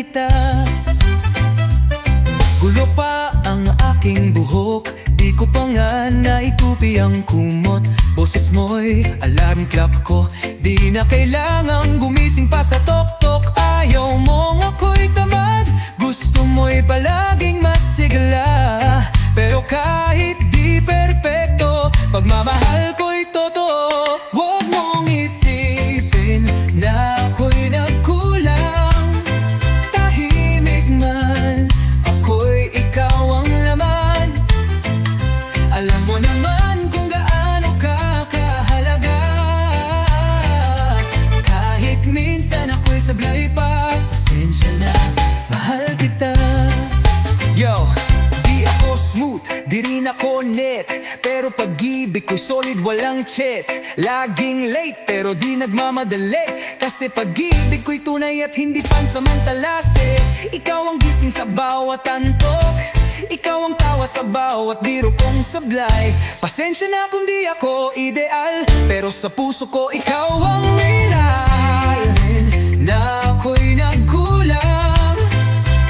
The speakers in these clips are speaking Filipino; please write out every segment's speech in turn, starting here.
kita. Gulo pa ang aking buhok, di ko pa nga naitupi ang kumot. Boses mo'y alarm clock ko, di na kailangang gumising pa sa tok-tok. Ayaw mong ako'y tamad, gusto mo'y palaging masigla. Pero kahit di perpekto, pagmamahal ko'y totoo. Huwag mong isipin na ako'y nagkulang. Tahimik man, ako'y ikaw ang laman. Alam mo naman kung gaano ka kahalaga. Kahit minsan ako'y sablay pa, pasensya na, mahal kita. Yo! Di ako smooth, di rin ako net, pero pag-ibig ko'y solid, walang chet. Laging late, pero di nagmamadali, kasi pag-ibig ko'y tunay at hindi pansamantalase. Ikaw ang gising sa bawat antok, ikaw ang tawa sa bawat biro kong sablay. Pasensya na kung di ako ideal, pero sa puso ko ikaw ang real. Na ako'y nagkulang,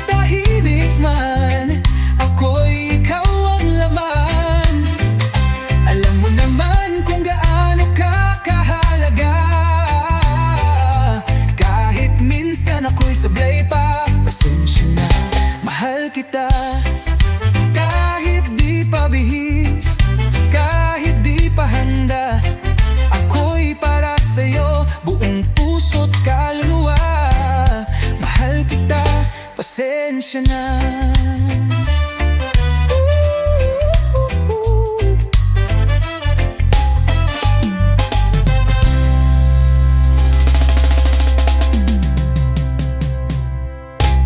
tahimik man, ako'y ikaw ang laman. Alam mo naman kung gaano ka kahalaga. Kahit minsan ako'y sablay pa, pasensya na, mahal kita. Kahit di pa bihis, kahit di pa handa, ako'y para sa'yo, buong puso't kaluluwa. Mahal kita, pasensya na.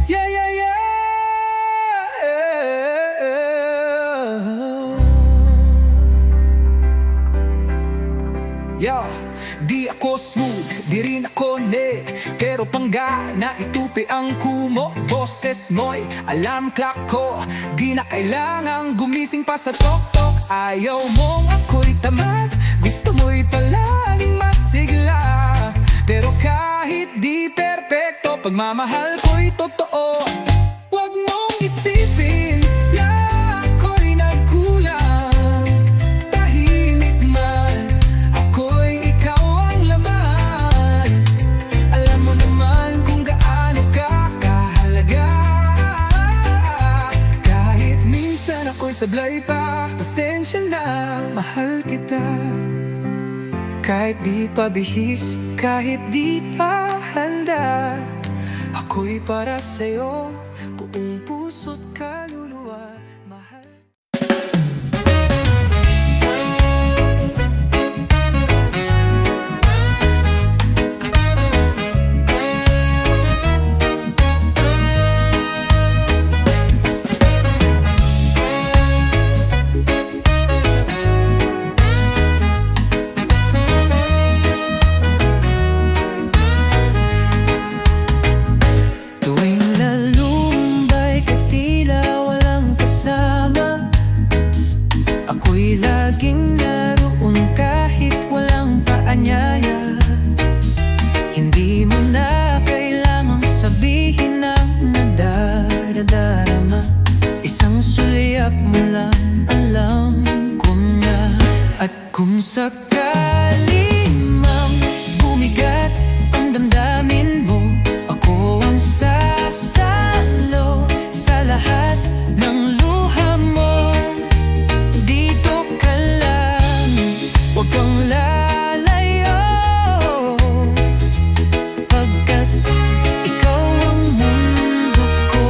Yeah, yeah, yeah. Yo, di ako smooth, di rin ako net, pero pangga na itupi ang kumo. Boses mo'y alarm clock ko, di na kailangang gumising pa sa tok-tok. Ayaw mong ako'y tamad, gusto mo'y palaging masigla. Pero kahit di perpekto, pagmamahal ko'y totoo. Huwag mong isipin na ako'y nagkulang. Tahimik man, ako'y ikaw ang laman. Alam mo naman kung gaano ka kahalaga. Kahit minsan ako'y sablay pa, pasensya na, mahal kita. Kahit di pa bihis, kahit di pa handa, ako'y para sa'yo, buong puso't kaluluwa, mahal. Tuwing lalumbay ka tila walang kasama, ako'y laging naroon kahit walang paanyaya. Hindi mo na kailangang sabihin ang nadadarama, isang sulyap mo lang alam ko na. At kung sakali mang bumigat ang damdamin mo, ako ang sasalo sa lahat ng luha mo. Dito ka lang, huwag kang lalayo, pagkat ikaw ang mundo ko.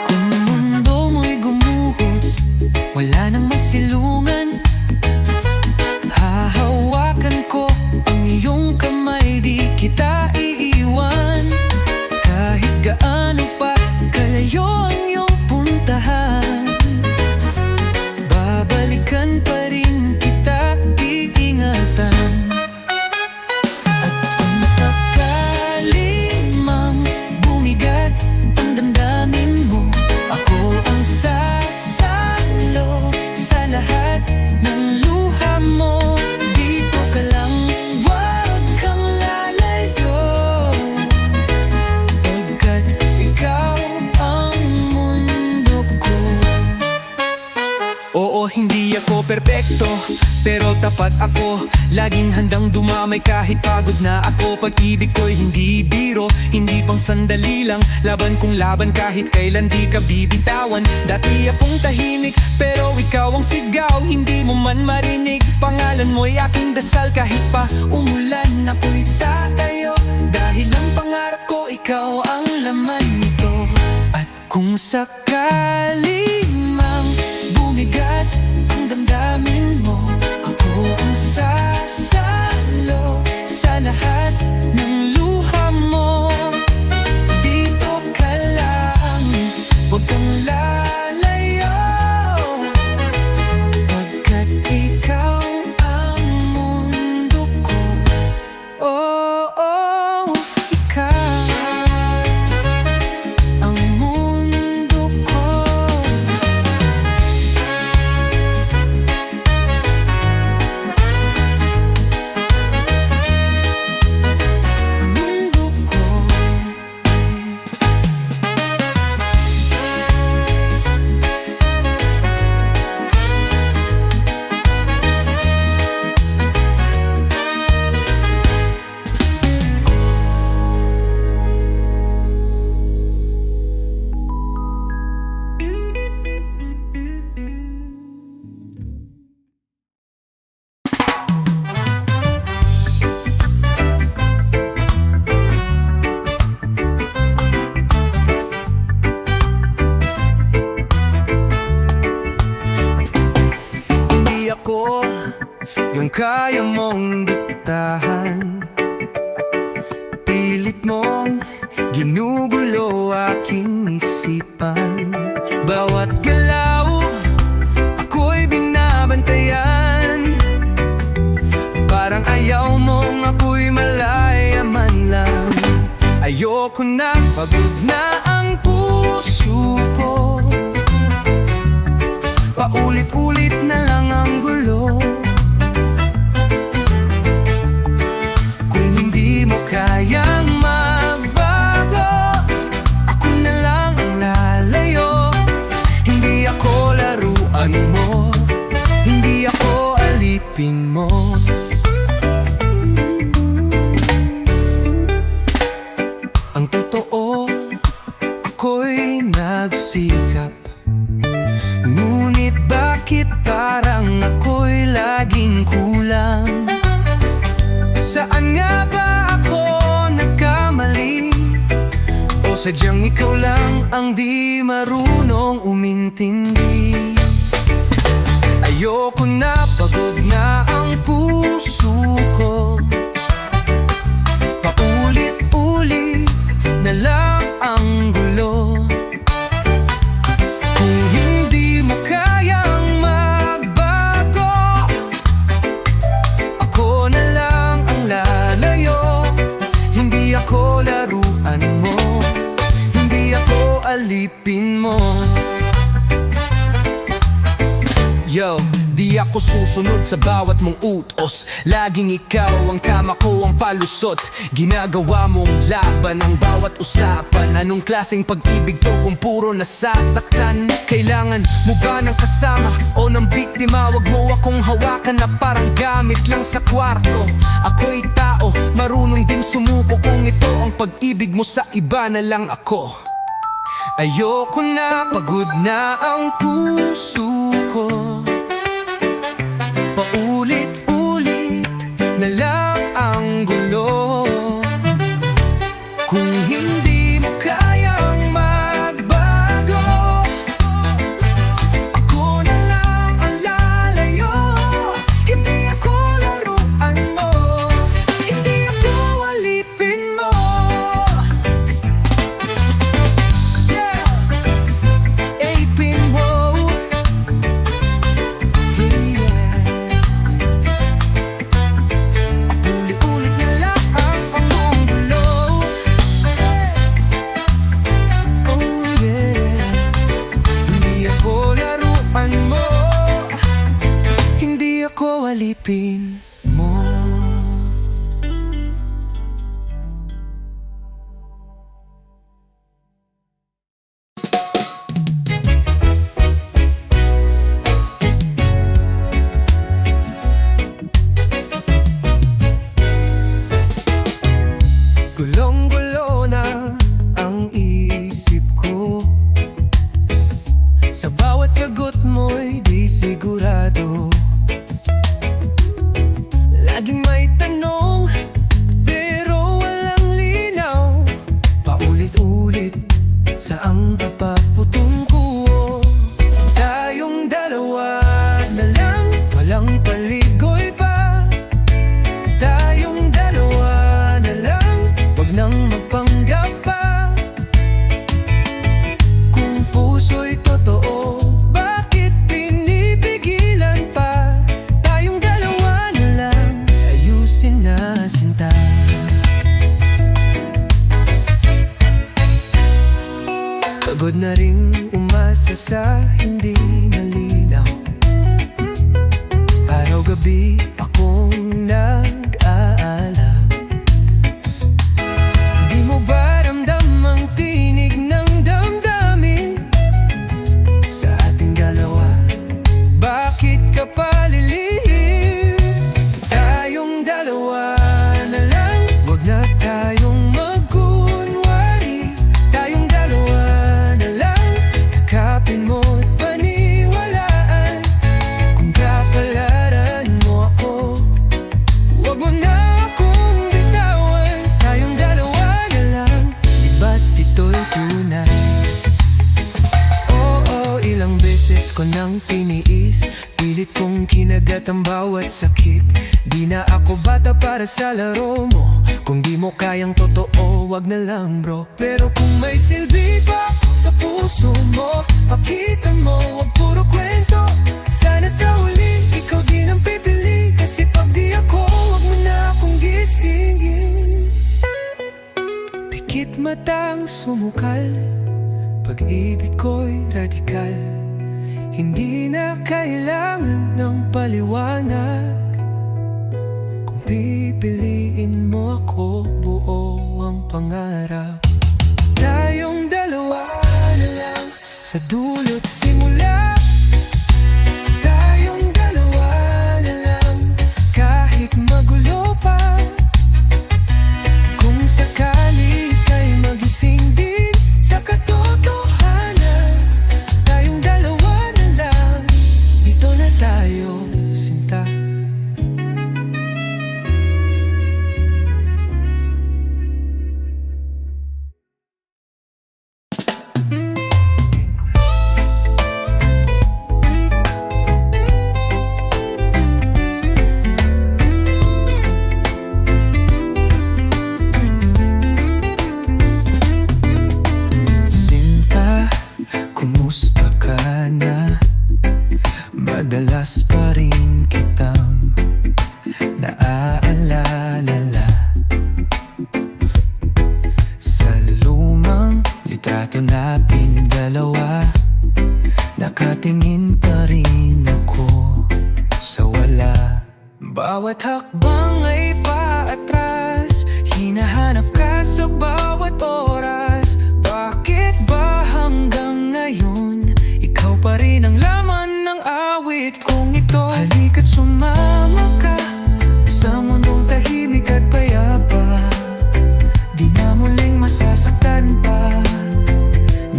Kung mundo mo'y gumuhit, wala nang masilungan, perpekto, pero tapat ako. Laging handang dumamay kahit pagod na ako. Pag-ibig ko'y hindi biro, hindi pang sandali lang. Laban kong laban kahit kailan di ka bibitawan. Dati akong tahimik, pero ikaw ang sigaw. Hindi mo man marinig, pangalan mo'y aking dasal. Kahit pa umulan, ako'y tatayo. Dahil ang pangarap ko, ikaw ang laman nito. At kung sakali mang bumigat ang damdamin mo, ako ang sasalo sa lahat ng luha mo. Dito ka lang, huwag kang lalayo, pagkat ikaw ang mundo ko. Oh, oh, ikaw ang mundo ko. Ang mundo ko. Hindi ako yung kaya mong diktahan. Pilit mong ginugulo aking isipan. Bawat galaw, ako'y binabantayan. Parang ayaw mong ako'y malaya man lang. Ayoko na, pagod na ang puso ko. Paulit-ulit na lang ang gulo. Kung hindi mo kayang magbago, ako na lang ang lalayo. Hindi ako laruan mo, hindi ako alipin mo. Ang totoo, ako'y nagsikap. Ngunit bakit parang ako'y laging kulang? Saan nga ba ako nagkamali? O sadyang ikaw lang ang di marunong umintindi? Ayoko na, pagod na ang puso ko. Paulit-ulit na lang ang gulo. Kung hindi mo kayang magbago, ako na lang ang lalayo. Hindi ako laruan mo, hindi ako alipin mo. Yo, di ako susunod sa bawat mong utos. Laging ikaw ang tama ko, ang palusot. Ginagawa mong laban ang bawat usapan. Anong klaseng pag-ibig to kung puro nasasaktan? Kailangan mo ba ng kasama o ng biktima? Wag mo akong hawakan na parang gamit lang sa kwarto. Ako'y tao, marunong din sumuko. Kung ito ang pag-ibig mo, sa iba na lang ako. Ayoko na, pagod na ang puso ko. Paulit-ulit na lang ang gulo. Kung hindi mo kayang magbago, ako na lang ang lalayo. Hindi ako laruan mo, hindi ako alipin mo. Apin mo. Ulit-ulit na lang ang among gulo. Oh yeah. Hindi ako laruan mo, hindi ako alipin mo. Sa bawat sagot mo'y di sigurado. Laging may tanong, pero walang linaw. Paulit-ulit, saang papaputungo? Tayong dalawa na lang, walang paligoy pa. Tayong dalawa na lang, wag nang magpanggap pa. Kung puso'y totoo, bakit pinipigilan pa? Tayong dalawa na lang, ayusin na sinta. Pagod na ring umasa sa hindi malinaw. Araw-gabi akong nag-aalam. Di mo ba ramdam ang tinig ng damdamin sa ating dalawa? Bakit ka pa lilihim? Tayong dalawa na lang, wag na tayong magkunwari. Tayong dalawa na lang, yakapin mo't paniwalaan. Kung kapalaran mo ako, wag mo na akong bitawan. Tayong dalawa na lang, di ba't ito'y tunay? Oo, ilang beses ko nang tiniis, pilit kong kinagat ang bawat sakit. Di na ako bata para sa laro mo. Kung di mo kayang totoo, wag na lang bro. Pero kung may silbi pa sa puso mo, pakita mo, wag puro kwento. Sana sa huli, ikaw din ang pipili. Kasi pag di ako, wag mo na akong gisingin. Pikit matang sumukal, pag-ibig ko'y radikal. Hindi na kailangan ng paliwanag. Kung pipiliin mo ako, buo ang pangarap. Tayong dalawa na lang, sa dulo't simula. Tayong dalawa na lang, kahit magulo pa. Kung sakali kay magising din sa katotohanan, tayong dalawa na lang, dito na tayo sinta. Sinta, kumusta ka na? Madalas pa rin kitang naaalala. Sa lumang litrato nating dalawa, nakatingin pa rin ako sa wala. Bawat hakbang ay paatras, hinahanap ka sa bawat oras. Bakit ba hanggang ngayon, ikaw pa rin ang laman ng awit kong ito? Halika't sumama ka sa mundong tahimik at payapa. Di na muling masasaktan pa,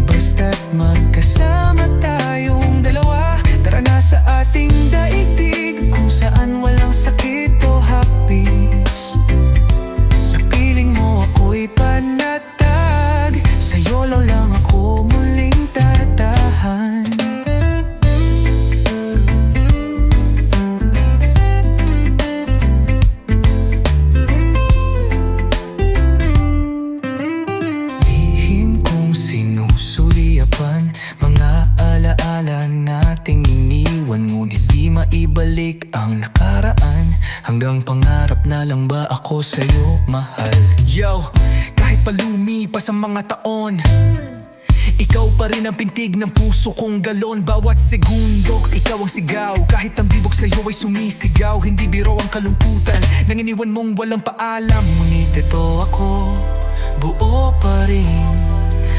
basta't magkasama tayong dalawa. Tara na sa ating daigdig, kung saan walang sakit o hapis. Sa piling mo ako'y panatag, sa'yo lang ako muling tatahan. Lihim kong sinusuriapan, mga alaala nating iniwan, ngunit di maibalik ang nakaraan. Hanggang pangarap na lang ba ako sa'yo, mahal? Yo, kahit pa lumipas ang mga taon, ikaw pa rin ang pintig ng puso kong galon. Bawat segundo, ikaw ang sigaw. Kahit ang bibok sa'yo ay sumisigaw. Hindi biro ang kalungkutan nang iniwan mong walang paalam. Ngunit ito ako, buo pa rin,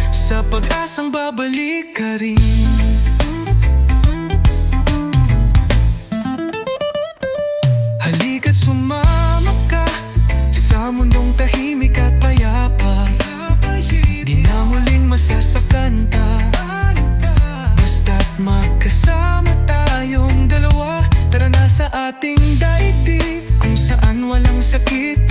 sa pag-asang babalik ka rin. Halika't sumama ka sa mundong tahimik at payapa. Di na muling masasaktan pa, basta't ating daigdig kung saan walang sakit